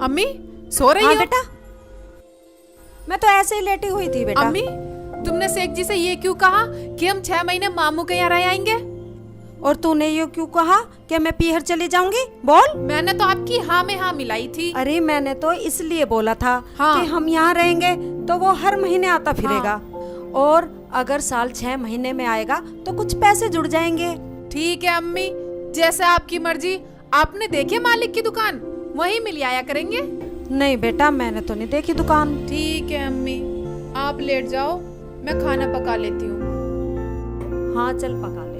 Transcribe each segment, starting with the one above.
अम्मी सो रही हाँ हो? बेटा, मैं तो ऐसे ही लेटी हुई थी बेटा। अम्मी तुमने शेख जी से ये क्यों कहा कि हम 6 महीने मामू के यहाँ रह आएंगे? और तूने ये क्यों कहा कि मैं पीहर चली जाऊंगी? बोल। मैंने तो आपकी हाँ में हाँ मिलाई थी। अरे मैंने तो इसलिए बोला था हाँ। कि हम यहाँ रहेंगे तो वो हर महीने आता फिरेगा। और अगर साल 6 महीने में आएगा तो कुछ पैसे जुड़ जाएंगे। ठीक है अम्मी, जैसे आपकी मर्जी। आपने देखे मालिक की दुकान, वहीं मिल आया करेंगे। नहीं बेटा, मैंने तो नहीं देखी दुकान। ठीक है अम्मी, आप लेट जाओ, मैं खाना पका लेती हूँ। हाँ चल पका ले।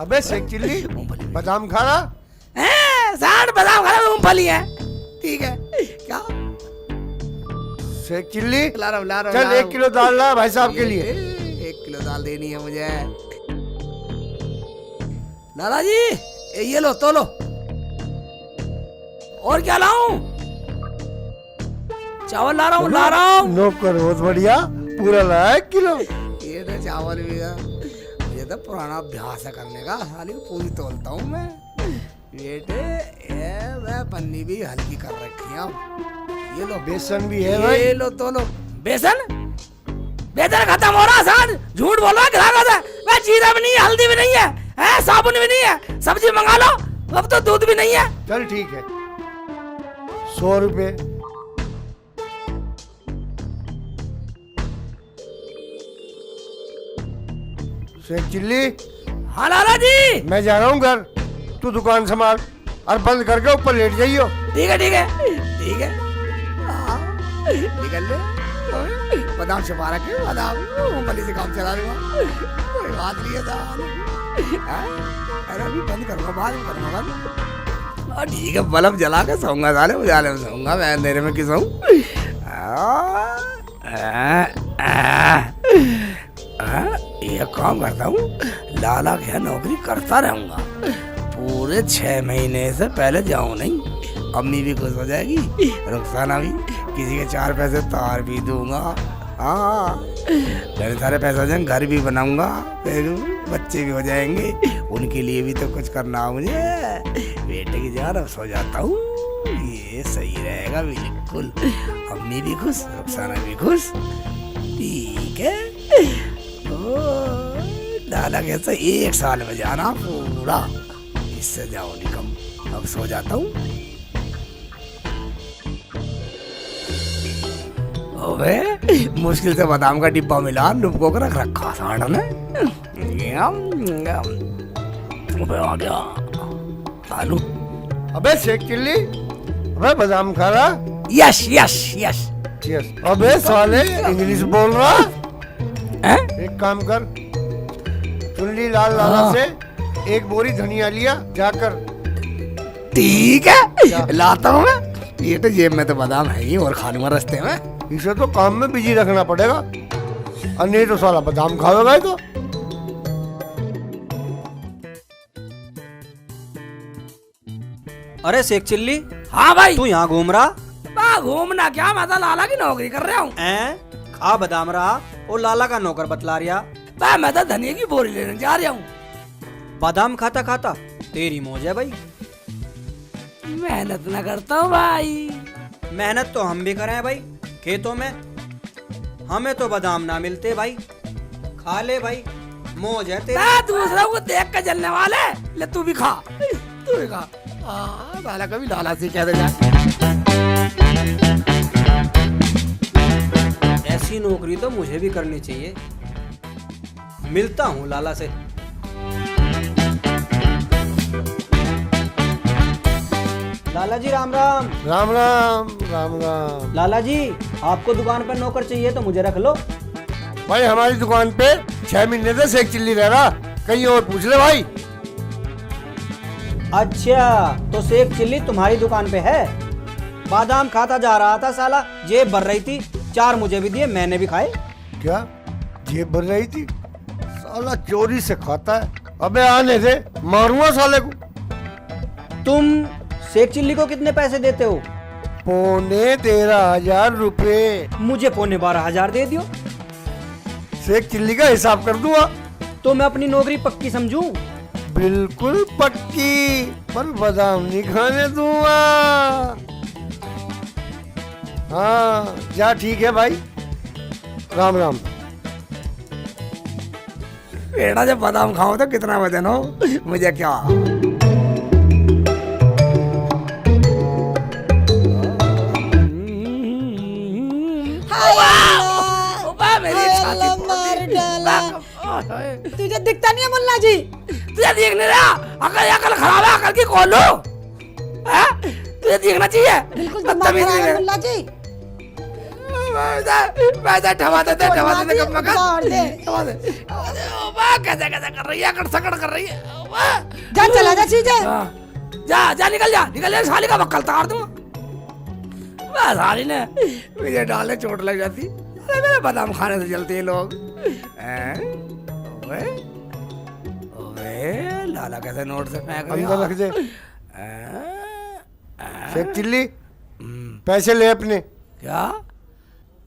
अबे शेख चिल्ली, बादाम खा रहा? साठ बादाम खा रहा, मूंगफली है। ठीक है क्या? शेख चिल्ली, ला रहा हूँ, चल 1 किलो दाल ला भाई साहब के लिए। 1 किलो दाल देनी है मुझे। लाला जी ये लो तो लो। और क्या लाऊं? चावल ला रहा हूँ। नौकर बहुत बढ़िया, पूरा लाया 1 किलो। ये तो चावल भी है, ये तो पुराना अभ्यास है करने का। साली पूरी तोलता हूँ मैं बेटे। ये मैं पन्नी भी हल्की कर रखी है। ये लो बेसन भी है भाई। ये लो तो लो। बेसन खत्म हो रहा। साथ झूठ बोल रहा है ग्राहक। मैं जीरा भी नहीं है, हल्दी भी नहीं है, साबुन भी नहीं है। सब्जी मंगा लो, अब तो दूध भी नहीं है। चल ठीक है, 100 रुपए। शेख चिल्ली, हाँ लाला जी। मैं जा रहा हूँ घर, तू दुकान संभाल और बंद करके ऊपर लेट जाइयो। ठीक है ठीक है ठीक है। निकल ले, बादाम छुपा रखे, बादाम मूंगफली से काम चला लूंगा। कोई बात नहीं है साहब। अरे अभी बंद करूंगा, बाद में करूंगा बंद। और ठीक है, बल्ब जला के सोऊंगा। साले उजाले में सोऊंगा मैं, अंधेरे में क्यों सोऊं? ये काम करता हूँ, लाला के यहाँ नौकरी करता रहूंगा। पूरे 6 महीने से पहले जाऊं नहीं। अम्मी भी खुश हो जाएगी, रुखसाना भी। किसी के 4 पैसे तार भी दूंगा। हाँ, मेरे सारे पैसे हो जाएंगे, घर भी बनाऊंगा, फिर बच्चे भी हो जाएंगे। उनके लिए भी तो कुछ करना है मुझे। बेटे की जान अब सो जाता हूँ, ये सही रहेगा बिल्कुल। अम्मी भी खुश, रुखसाना भी खुश। ठीक है। लाला कैसे 1 साल में जाना पूरा, इससे जाओ निकम। अब सो जाता हूँ। मुश्किल से बादाम का डिब्बा मिला, डुबको कर रख रखा साढ़ ने। आ गया आलू। अबे शेख चिल्ली, अबे बादाम खा रहा? Yes yes yes yes. अबे साले इंग्लिश बोल रहा? एक काम कर, चुनली लाल लाला से 1 बोरी धनिया लिया जाकर। ठीक है, लाता हूँ मैं। ये तो जेब में तो बादाम है ही, और खा लूंगा रास्ते में। इसे तो काम में बिजी रखना पड़ेगा, और नहीं तो साला बादाम खाएगा। तो अरे शेख चिल्ली, हाँ भाई। तू यहाँ घूम रहा? घूमना क्या, मैं तो लाला की नौकरी कर रहा हूँ। खा बादाम रहा और लाला का नौकर बतला रिया। मैं तो धनिया की बोरी लेने जा रहा हूँ। बादाम खाता खाता तेरी मौज है भाई। मेहनत न करता हूँ भाई। मेहनत तो हम भी कर रहे हैं भाई खेतों में, हमें तो बादाम ना मिलते भाई। खा ले भाई, मौज है तेरी। दूसरा को देख कर जलने वाले, ले तू भी खा, तू भी खा। लाला कभी लाला से कह देगा। ऐसी नौकरी तो मुझे भी करनी चाहिए। मिलता हूँ लाला से। लाला जी राम राम। राम राम राम राम। लाला जी, आपको दुकान पर नौकर चाहिए तो मुझे रख लो। भाई हमारी दुकान पे 6 महीने से शेख चिल्ली रह रहा, कहीं और पूछ ले भाई। अच्छा, तो शेख चिल्ली तुम्हारी दुकान पे है? बादाम खाता जा रहा था साला, जेब भर रही थी। 4 मुझे भी दिए, मैंने भी खाए। क्या जेब भर रही थी? साला चोरी से खाता है। अबे आने दे, मारूंगा साले को। तुम शेख चिल्ली को कितने पैसे देते हो? 13,500 रुपए। मुझे 12,500 दे दियो। शेख चिल्ली का हिसाब कर दूंगा। तो मैं अपनी नौकरी पक्की समझूं? बिल्कुल पक्की, पर बादाम नहीं खाने दूंगा। हाँ जा ठीक है भाई, राम राम। बेटा जब बादाम खाओ तो कितना वजन हो मुझे क्या। मेरी छाती मार डाला। तुझे दिखता नहीं है मुल्ला जी? तुझे देख नहीं रहा? अकल खराब है, अकल की खोल लो। तुझे देखना चाहिए। बिल्कुल दिमाग खराब है मुल्ला जी। कैसे कर रही है, सकड़ कर रही है। जा चला जा चीजें। जा निकल जा साली का बक्कल तार दूं। साली ने मुझे डाले चोट लग जाती। अरे मेरे बादाम खाने से जलते हैं लोग। ओए ओए लाला कैसे नोट से फेंक रही है? अंदर रख दे। शेख चिल्ली, पैसे ले अपने। क्या?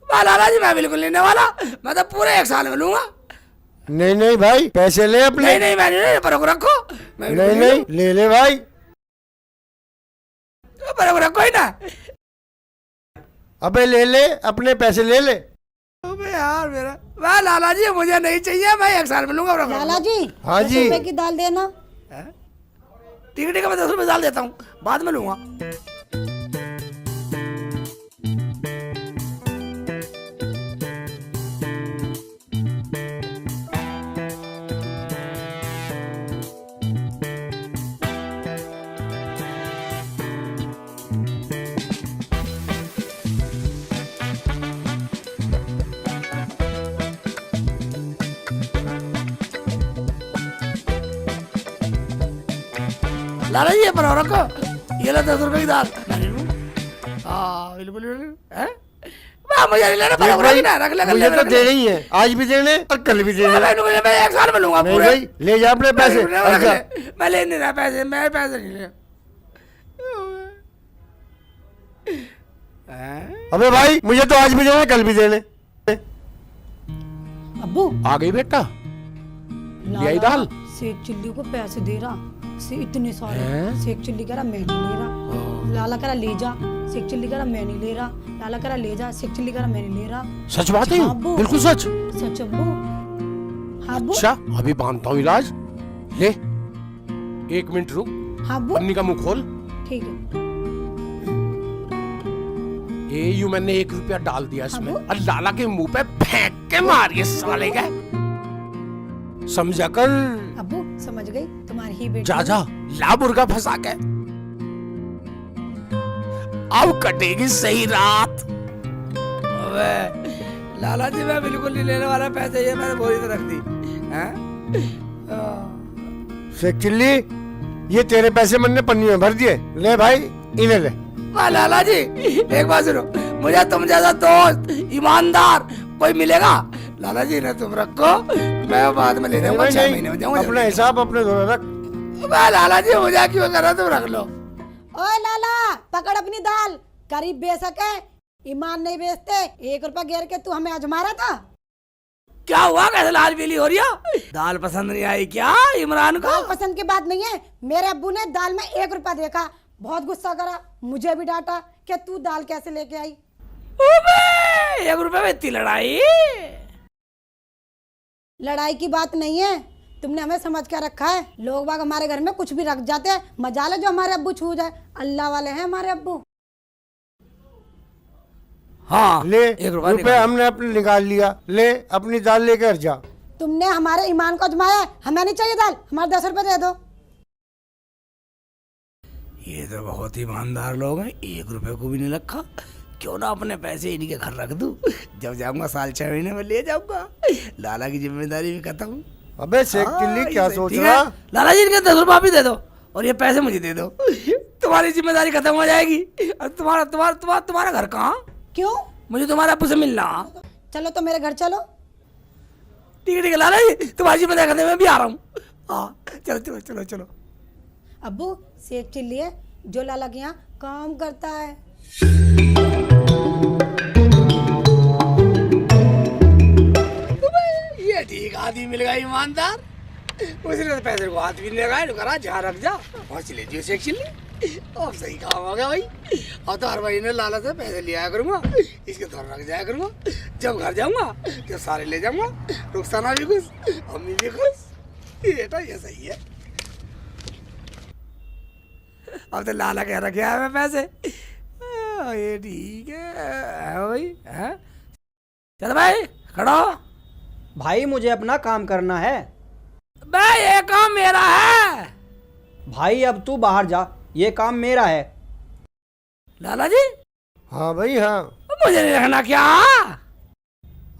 लाला जी मैं बिल्कुल लेने वाला, मैं तो पूरे 1 साल में लूंगा। नहीं नहीं भाई, पैसे ले अपने। नहीं मैं नहीं, पर रखो। नहीं ले भाई, पर रखो ही ना। अबे ले अपने पैसे ले। अबे यार मेरा, वाह लाला जी मुझे नहीं चाहिए, मैं 1 साल में लूंगा। लाला जी, हाँ जी। 10 रुपए की दाल देना। ठीक है मैं 10 रुपए डाल देता हूँ, बाद में लूंगा। लाला जी ये पर रखो, ये लो 10 रुपए की दाल। हाँ बिल्कुल है, मुझे नहीं लेना, पर रख ना, रख ले। मुझे तो देने ही है, आज भी देने और कल भी देने। मैं 1 साल में लूंगा नहीं पूरे। भाई ले जा अपने पैसे। मैं ले नहीं रहा पैसे, मैं पैसे नहीं ले। अबे भाई मुझे तो आज भी देने कल भी देने। अब्बू आ गई बेटा, ले आई दाल। शेख चिल्ली को पैसे दे रहा से इतने सारे। शेख चिल्ली कह रहा मैं नहीं ले रहा। लाला कह रहा ले जा। शेख चिल्ली कह रहा मैं नहीं ले रहा। लाला कह रहा ले जा। शेख चिल्ली कह रहा मैं नहीं ले रहा। सच बात है, हाँ, अब्बू। बिल्कुल सच। सच अब्बू। हाँ अब्बू। अच्छा अभी बांधता हूँ इलाज। ले 1 मिनट रुक, हाँ अब्बू। पन्नी का मुंह खोल। ठीक है। ये यूं मैंने 1 रुपया डाल दिया इसमें, अब्बू। और लाला के मुंह पे फेंक के मारिए साले का, समझा कर। अब्बू समझ गई, तुम्हारी ही बेटी। जा ला मुर्गा फंसा के, अब कटेगी सही रात। अबे लाला जी मैं बिल्कुल नहीं लेने वाला पैसे, ये मैंने बोरी तो रख दी। शेख चिल्ली, ये तेरे पैसे मैंने पन्नी में भर दिए, ले भाई इन्हें ले। वाह लाला जी एक बात सुनो, मुझे तुम जैसा दोस्त ईमानदार कोई मिलेगा? लाला जी ने तुम रखो, मैं बाद में ले जाऊंगा, 6 महीने में जाऊंगा। अपना हिसाब अपने दोनों रख। वाह लाला जी मुझे क्यों कर रहा, तुम रख लो। ओए लाला पकड़ अपनी दाल, गरीब बेशक है, ईमान नहीं बेचते। 1 रुपया घेर के तू हमें आजमा रहा था। क्या हुआ, कैसे लाल पीली हो रही है? दाल पसंद नहीं आई क्या इमरान को? दाल पसंद की बात नहीं है, मेरे अब्बू ने दाल में 1 रुपया देखा, बहुत गुस्सा करा, मुझे भी डांटा कि तू दाल कैसे लेके आई। 1 रुपए में इतनी लड़ाई? लड़ाई की बात नहीं है, तुमने हमें समझ क्या रखा है। लोग बाग हमारे घर में कुछ भी रख जाते हैं, मजाल है जो हमारे अब्बू छू जाए। अल्लाह वाले हैं हमारे अब्बू। हाँ ले 1 रुपया रुपए हमने अपने निकाल लिया, ले अपनी दाल लेकर जा। तुमने हमारे ईमान को आजमाया है, हमें नहीं चाहिए दाल, हमारे 10 रुपए दे दो। ये तो बहुत ईमानदार लोग हैं, 1 रुपए को भी नहीं रखा। क्यों ना अपने पैसे इन्हीं के घर रख दूं, जब जाऊंगा साल 6 महीने में ले जाऊंगा, लाला की जिम्मेदारी भी खत्म। अबे शेख चिल्ली क्या ये सोच ठीक रहा? है, लाला जी इनके 10 रुपया भी दे दो और ये पैसे मुझे दे दो, तुम्हारी जिम्मेदारी खत्म हो जाएगी। और तुम्हारा घर कहाँ? क्यों? मुझे तुम्हारे अब्बू से मिलना। चलो तो मेरे घर चलो। ठीक है लाला जी, तुम्हारी जिम्मेदारी खत्म, मैं भी आ रहा हूँ। हाँ चलो। अब्बू शेख चिल्ली है जो लाला के यहाँ काम करता है। ये ठीक आदमी मिल गया ईमानदार। उसने तो पैसे को हाथ भी नहीं लगाया, तो करा जहाँ रख जा और चले जियो से चिल्ली। अब सही काम हो गया भाई। अब तो हर महीने लाला से पैसे ले आया करूँगा, इसके थोड़ा रख जाया करूँगा। जब घर जाऊँगा तो सारे ले जाऊँगा, रुखसाना भी खुश, अम्मी भी खुश। बेटा ये सही है। अब तो लाला कह रखा है मैं पैसे। ये ठीक है भाई। है चल भाई खड़ा हो। भाई मुझे अपना काम करना है। भाई ये काम मेरा है। भाई अब तू बाहर जा, ये काम मेरा है। लाला जी हाँ भाई हाँ। मुझे नहीं रखना क्या?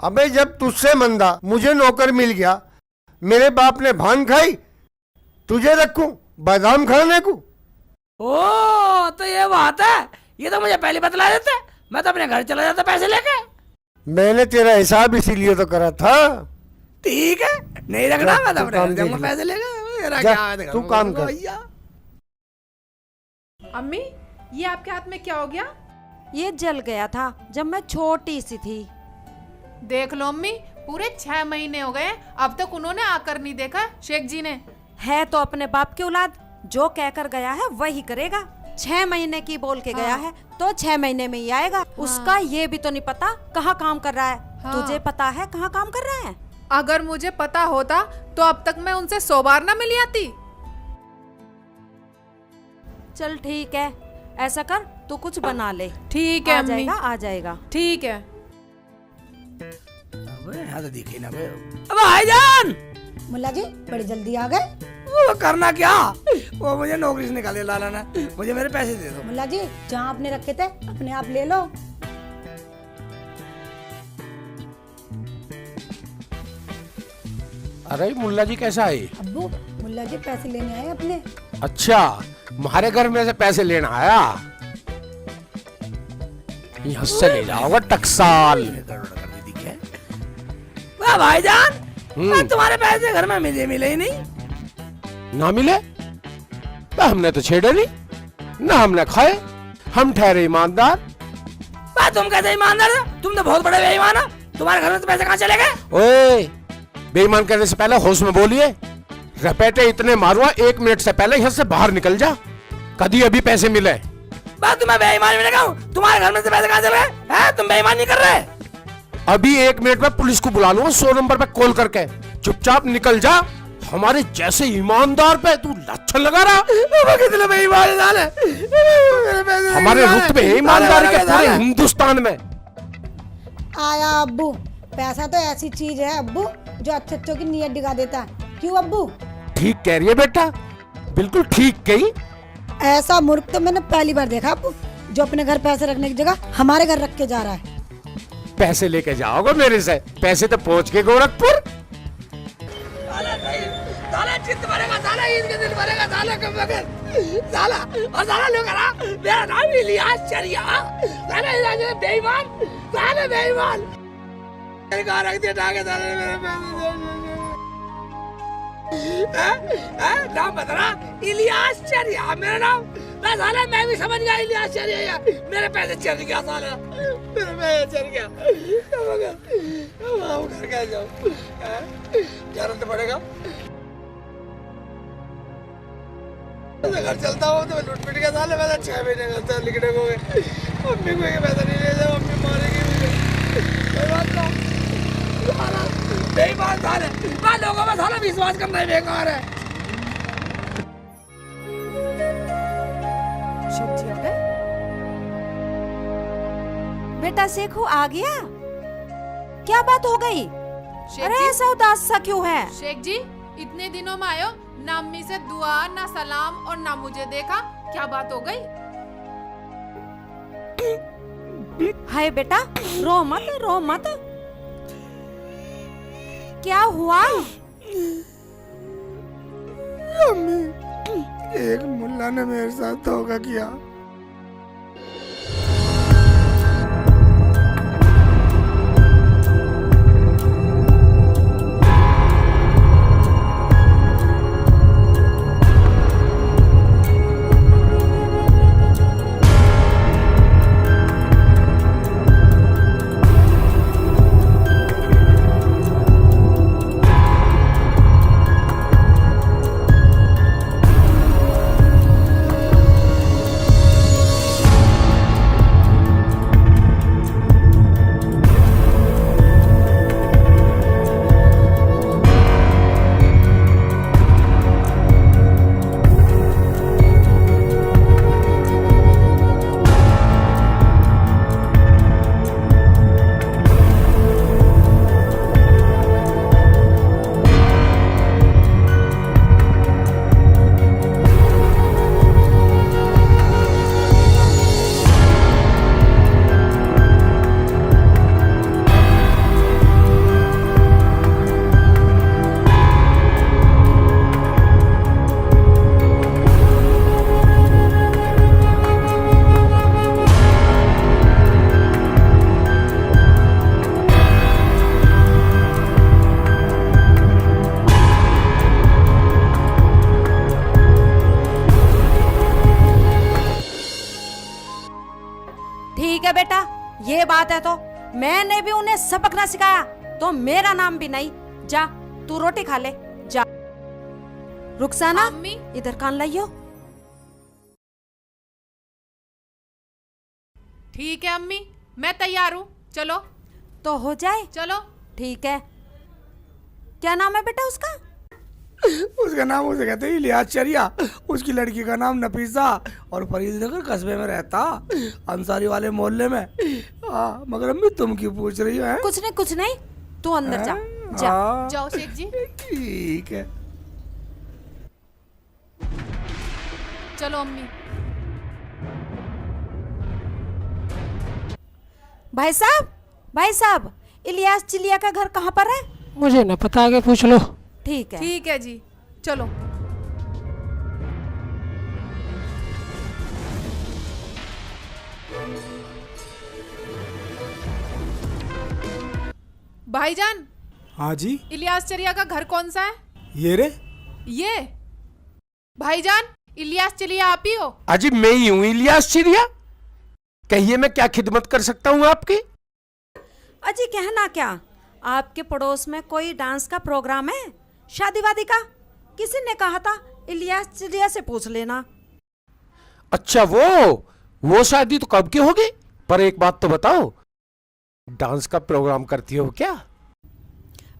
अबे जब तुझसे मंदा मुझे नौकर मिल गया, मेरे बाप ने भान खाई, तुझे रखूं बादाम खाने को? ओ तो ये बात है। ये तो मुझे पहले बतला देते, मैं तो अपने घर चला जाता पैसे लेके। मैंने तेरा हिसाब इसीलिए तो करा था। ठीक है नहीं रखना, मैं तो तू अपने काम घर जाऊंगा देख ले। पैसे लेके। मेरा जा, क्या है, तू काम कर। भैया अम्मी, ये आपके हाथ में क्या हो गया? ये जल गया था जब मैं छोटी सी थी। देख लो अम्मी, पूरे 6 महीने हो गए, अब तक उन्होंने आकर नहीं देखा शेख जी ने। है तो अपने बाप की औलाद, जो कहकर गया है वही करेगा। 6 महीने की बोल के गया है तो 6 महीने में ही आएगा। उसका ये भी तो नहीं पता कहाँ काम कर रहा है। हाँ। तुझे पता है कहाँ काम कर रहा है? अगर मुझे पता होता तो अब तक मैं उनसे 100 बार ना मिली आती। चल ठीक है, ऐसा कर तू कुछ बना ले। ठीक है आ अम्मी, जाएगा आ जाएगा। ठीक है। अबे यहाँ तो दिखे ना बे। अब भाईजान मुल्ला जी बड़ी जल्दी आ गए। वो करना क्या? वो मुझे नौकरी से निकाले लाला ने। मुझे मेरे पैसे दे दो। मुल्ला जी जहाँ आपने रखे थे अपने आप ले लो। अरे मुल्ला जी कैसा है? अब्बू मुल्ला जी पैसे लेने आए अपने। अच्छा, हमारे घर में से पैसे लेना आया? यहाँ से ले जाओगे टकसाल। वाह भाईजान, तुम्हारे पैसे घर में मिले ही नहीं। ना मिले तो हमने तो छेड़े नहीं, ना हमने खाए, हम ठहरे ईमानदार। वाह तुम कैसे ईमानदार हो? तुम तो बहुत बड़े बेईमान हो। तुम्हारे घर में तो पैसे कहाँ चले गए? ओए, बेईमान करने से पहले होश में बोलिए। रपेटे इतने मारूंगा, 1 मिनट से पहले यहाँ से बाहर निकल जा। कभी अभी पैसे मिले? बात तुम्हें बेईमान मिलेगा। तुम्हारे घर में से पैसे कहाँ चले गए? हैं तुम बेईमान नहीं कर रहे? अभी 1 मिनट में पुलिस को बुला लूंगा 100 नंबर पे कॉल करके। चुपचाप निकल जा। हमारे जैसे ईमानदार पे तू लच्छन लगा रहा। कितने बेईमान है? हमारे रुतबे ईमानदारी के पूरे हिंदुस्तान में। आया अब्बू, पैसा तो ऐसी चीज है अब्बू जो अच्छे अच्छों की नीयत दिखा देता है। क्यों अब्बू? ठीक कह रही है बेटा, बिल्कुल ठीक कही। ऐसा मूर्ख तो मैंने पहली बार देखा अब्बू, जो अपने घर पैसे रखने की जगह हमारे घर रख के जा रहा है। पैसे लेके जाओगे मेरे से? पैसे तो पहुंच के गोरखपुर। साला चित्त भरेगा, साला ईद के दिन भरेगा, साला कब बगैर साला और साला लोग रहा मेरा नाम इलियास चरिया। साला इलाज में बेईमान, साला बेईमान कहाँ रख दिया टाके साले ने मेरे पैसे। नाम बता इलियास चरिया मेरा नाम। मैं साला मैं भी समझ गया इलियास चरिया। मेरे पैसे चल गया साला, मेरे पैसे चल गया। अब घर कैसे जाऊँ? जाना तो पड़ेगा। घर चलता हूँ तो लूट पिट के साले पैसा 6 महीने का लिखने को गए। मम्मी को पैसा नहीं ले जाओ, मम्मी मारेगी मुझे। कोई बात ना, बेईमान साले, मैं लोगों में साला विश्वास करना ही बेकार है। शेख जी आ गए? बेटा शेखू आ गया? क्या बात हो गई? शेख अरे जी, ऐसा उदास सा क्यों है? शेख जी इतने दिनों में आयो, ना अम्मी से दुआ ना सलाम और ना मुझे देखा, क्या बात हो गई? हाय बेटा रो मत। क्या हुआ? एक मुल्ला ने मेरे साथ धोखा किया। बात है तो मैंने भी उन्हें सबक ना सिखाया तो मेरा नाम भी नहीं। जा तू रोटी खा ले जा। रुखसाना अम्मी। इधर कान लाइयो। ठीक है अम्मी, मैं तैयार हूँ, चलो तो हो जाए। चलो। ठीक है। क्या नाम है बेटा उसका? उसका नाम उसे कहते हैं इलियास चरिया। उसकी लड़की का नाम नफीसा और फरीदनगर कस्बे में रहता, अंसारी वाले मोहल्ले में। मगर अम्मी तुम क्यों पूछ रही हो? कुछ नहीं तू अंदर जा जा। जाओ शेख जी। ठीक है। चलो अम्मी। भाई साहब इलियास चिलिया का घर कहाँ पर है? मुझे न पता, आगे पूछ लो। ठीक है। ठीक है जी, चलो। भाईजान, हाँ जी, इलियास चरिया का घर कौन सा है? ये रे। ये भाईजान, इलियास चरिया आप ही हो? अजी मैं ही हूँ इलियास चिड़िया। कहिए मैं क्या खिदमत कर सकता हूँ आपकी? अजी कहना क्या, आपके पड़ोस में कोई डांस का प्रोग्राम है, शादी वादी का? किसी ने कहा था इलियास चिड़िया से पूछ लेना। अच्छा वो शादी तो कब की होगी? पर एक बात तो बताओ, डांस का प्रोग्राम करती हो क्या?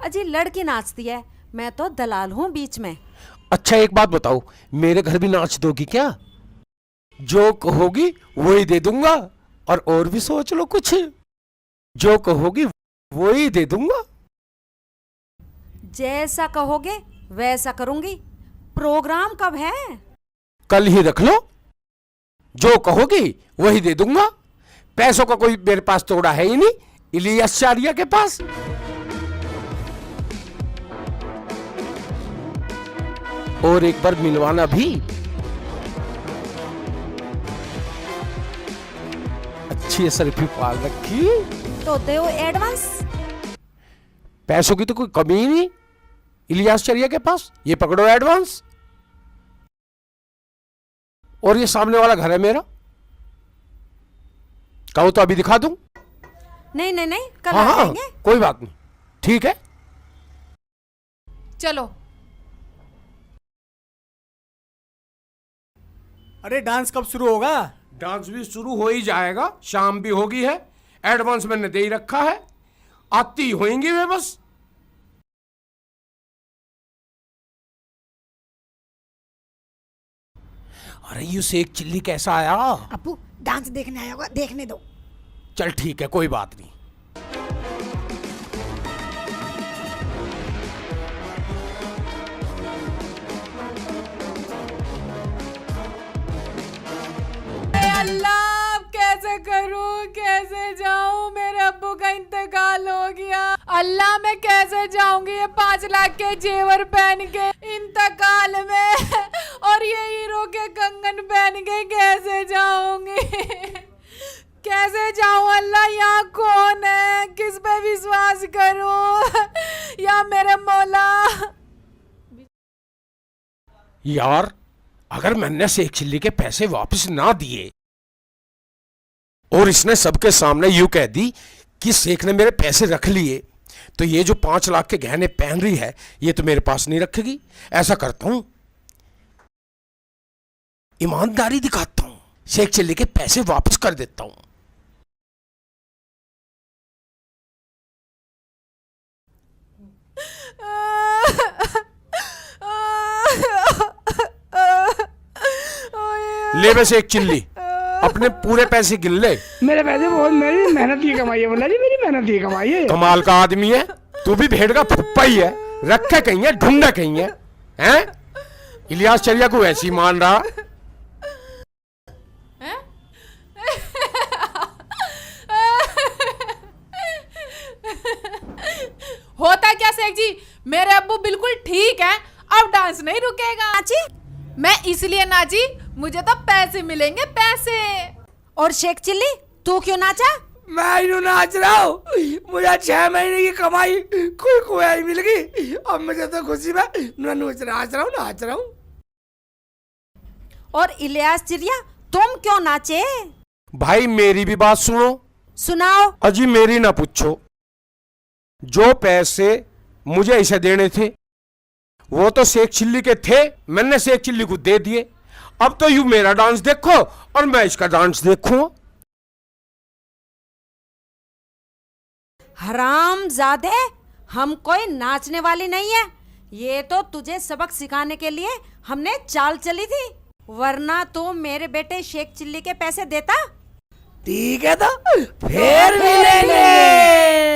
अजी लड़की नाचती है, मैं तो दलाल हूँ बीच में। अच्छा एक बात बताओ, मेरे घर भी नाच दोगी क्या? जो कहोगी वही दे दूंगा, और भी सोच लो कुछ। जो कहोगी वही दे दूंगा। जैसा कहोगे वैसा करूंगी। प्रोग्राम कब है? कल ही रख लो, जो कहोगी वही दे दूंगा। पैसों का कोई मेरे पास तोड़ा है ही नहीं, इलियास चारिया के पास। और एक बार मिलवाना भी। अच्छी सरफी पाल रखी। तो दो एडवांस। पैसों की तो कोई कमी ही नहीं इलियास चरिया के पास। ये पकड़ो एडवांस। और ये सामने वाला घर है मेरा, कहो तो अभी दिखा दूं। नहीं कल हाँ आ हाँ जाएंगे। कोई बात नहीं, ठीक है। चलो। अरे डांस कब शुरू होगा? डांस भी शुरू हो ही जाएगा, शाम भी होगी है। एडवांस मैंने दे ही रखा है, आती होंगी वे बस। अरे यू शेख चिल्ली कैसा आया? अपू डांस देखने आया होगा, देखने दो। चल ठीक है, कोई बात नहीं। अल्लाह, अब कैसे करूं, कैसे जाऊं? मेरे अब्बू का इंतकाल हो गया। अल्लाह, मैं कैसे जाऊंगी ये 5 लाख के जेवर पहन के इंतकाल में, और ये हीरो के कंगन पहन के कैसे जाऊंगी? कैसे जाऊं अल्लाह? यहाँ कौन है? किस पे विश्वास करूं? या मेरे मौला। यार अगर मैंने शेख चिल्ली के पैसे वापस ना दिए और इसने सबके सामने यूं कह दी कि शेख ने मेरे पैसे रख लिए, तो ये जो 5 लाख के गहने पहन रही है ये तो मेरे पास नहीं रखेगी। ऐसा करता हूं, ईमानदारी दिखाता हूं, शेख चिल्ली के पैसे वापस कर देता हूं। ले बस एक चिल्ली, अपने पूरे पैसे गिन ले। मेरे पैसे बहुत, मेरी मेहनत की कमाई है मुन्ना जी, मेरी मेहनत की कमाई है। कमाल का आदमी है तू भी, भेड़ का फुप्पा ही है। रखे कहीं है, ढूंढे कहीं है, हैं? इलियास चरिया को ऐसी मान रहा। होता क्या शेख जी, मेरे अब्बू बिल्कुल ठीक है, अब डांस नहीं रुकेगा। नाची? मैं इसलिए नाची, मुझे तो पैसे मिलेंगे, पैसे। और शेख चिल्ली तू क्यों नाचा? मैं यूं नाच रहा हूँ, मुझे 6 महीने की कमाई कोई कोई मिल गई। अब मुझे तो खुशी में नाच रहा हूँ। और इलियास चिड़िया तुम क्यों नाचे? भाई मेरी भी बात सुनो, सुनाओ। अजी मेरी ना पूछो, जो पैसे मुझे इसे देने थे वो तो शेख चिल्ली के थे, मैंने शेख चिल्ली को दे दिए। अब तो यू मेरा डांस देखो और मैं इसका डांस देखूं। हरामजादे, हम कोई नाचने वाली नहीं है। ये तो तुझे सबक सिखाने के लिए हमने चाल चली थी, वरना तो मेरे बेटे शेख चिल्ली के पैसे देता। ठीक है तो फिर मिलेंगे।